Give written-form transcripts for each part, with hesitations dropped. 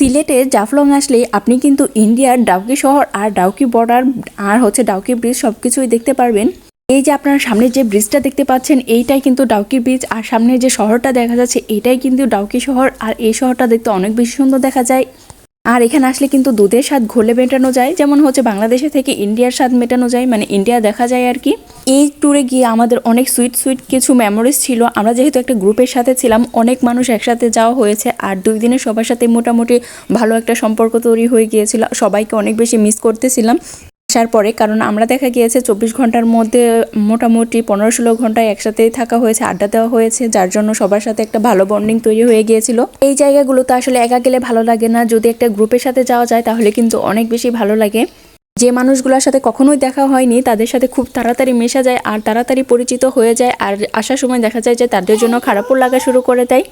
সিলেটে জাফলং আসলেই আপনি কিন্তু ইন্ডিয়ার ডাউকি শহর আর ডাউকি বর্ডার আর ডাউকি ব্রিজ সবকিছুই দেখতে পারবেন। এই যে আপনার সামনে যে ব্রিজটা দেখতে পাচ্ছেন এইটাই কিন্তু ডাউকি ব্রিজ, আর সামনে যে শহরটা দেখা যাচ্ছে এটাই কিন্তু ডাউকি শহর। আর এই শহরটা দেখতে অনেক বেশি সুন্দর দেখা যায়। আর এখানে আসলে কিন্তু দুধের স্বাদ ঘোলে মেটানো যায়, যেমন বাংলাদেশে থেকে ইন্ডিয়ার স্বাদ মেটানো যায়, মানে ইন্ডিয়া দেখা যায় আর কি। এই ট্যুরে গিয়ে আমাদের অনেক সুইট সুইট কিছু মেমোরিজ ছিল। আমরা যেহেতু একটা গ্রুপের সাথে ছিলাম, অনেক মানুষ একসাথে যাওয়া হয়েছে, আর 2 দিনে সবার সাথে মোটামুটি ভালো একটা সম্পর্ক তৈরি হয়ে গিয়েছিল। সবাইকে অনেক বেশি মিস করতেছিলাম আসার পরে, কারণ আমরা দেখা গিয়েছে 24 ঘন্টার মধ্যে মোটামুটি 15-16 ঘন্টায় একসাথেই থাকা হয়েছে, আড্ডা দেওয়া হয়েছে, যার জন্য সবার সাথে একটা ভালো বন্ডিং তৈরি হয়ে গিয়েছিল। এই জায়গাগুলোতে আসলে একা গেলে ভালো লাগে না, যদি একটা গ্রুপের সাথে যাওয়া যায় তাহলে কিন্তু অনেক বেশি ভালো লাগে। যে মানুষগুলোর সাথে কখনোই দেখা হয়নি তাদের সাথে খুব তাড়াতাড়ি মেশা যায় আর তাড়াতাড়ি পরিচিত হয়ে যায়, আর আসার সময় দেখা যায় যে তাদের জন্য খারাপও লাগা শুরু করে দেয়।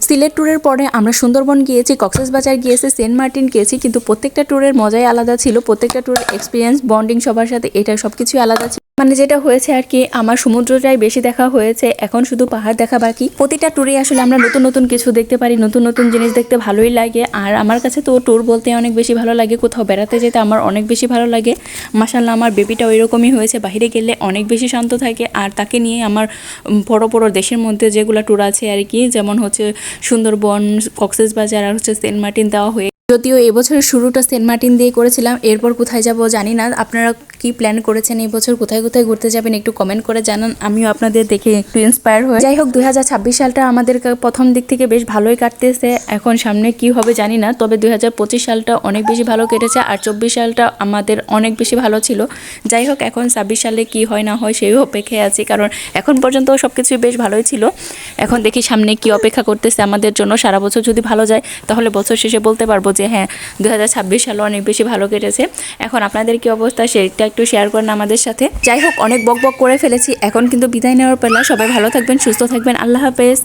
সিলেট ট্যুরের পরে আমরা সুন্দরবন গিয়েছি, কক্সবাজার গিয়েছি, সেন্ট মার্টিন গিয়েছি, কিন্তু প্রত্যেকটা ট্যুরের মজাই আলাদা ছিল। প্রত্যেকটা ট্যুরের এক্সপিরিয়েন্স, বন্ডিং সবার সাথে এটা সবকিছুই আলাদা ছিল। মানে যেটা হয়েছে আর কি, আমার সমুদ্রটাই বেশি দেখা হয়েছে, এখন শুধু পাহাড় দেখা বাকি। প্রতিটা ট্যুরে আসলে আমরা নতুন নতুন কিছু দেখতে পারি, নতুন নতুন জিনিস দেখতে ভালোই লাগে। আর আমার কাছে তো ট্যুর বলতে অনেক বেশি ভালো লাগে, কোথাও বেড়াতে যেতে আমার অনেক বেশি ভালো লাগে। মাশাআল্লাহ, আমার বেবিটা ওই রকমই হয়েছে, বাইরে গেলে অনেক বেশি শান্ত থাকে। আর তাকে নিয়ে আমার বড় বড় দেশের মধ্যে যেগুলো ট্যুর আছে আর কি, যেমন সুন্দরবন, কক্সবাজার আর সেন্ট মার্টিন দেওয়া হয়ে, যদিও এবছরের শুরুটা সেন্ট মার্টিন দিয়ে করেছিলাম। এরপর কোথায় যাব জানি না। আপনারা কি প্ল্যান করেছেন এই বছর, কোথায় কোথায় ঘুরতে যাবেন একটু কমেন্ট করে জানান, আমিও আপনাদের দেখে একটু ইন্সপায়ার হয়ে। যাই হোক, 2026 সালটা আমাদের প্রথম দিক থেকে বেশ ভালোই কাটতেছে। এখন সামনে কি হবে জানি না, তবে 2025 সালটা অনেক বেশি ভালো কেটেছে, আর 24 সালটা আমাদের অনেক বেশি ভালো ছিল। যাই হোক, এখন 26 সালে কি হয় না হয় সেই অপেক্ষায় আছি, কারণ এখন পর্যন্ত সবকিছু বেশ ভালোই ছিল। এখন দেখি সামনে কি অপেক্ষা করতেছে আমাদের জন্য। সারা বছর যদি ভালো যায় তাহলে বছর শেষে বলতে পারবো যে হ্যাঁ, 2026 সালও অনেক বেশি ভালো কেটেছে। এখন আপনাদের কি অবস্থা সেটা একটু শেয়ার করেন আমাদের সাথে। যাই হোক, অনেক বক বক করে ফেলেছি, এখন কিন্তু বিদায় নেওয়ার পালা। সবাই ভালো থাকবেন, সুস্থ থাকবেন, আল্লাহ হাফেজ।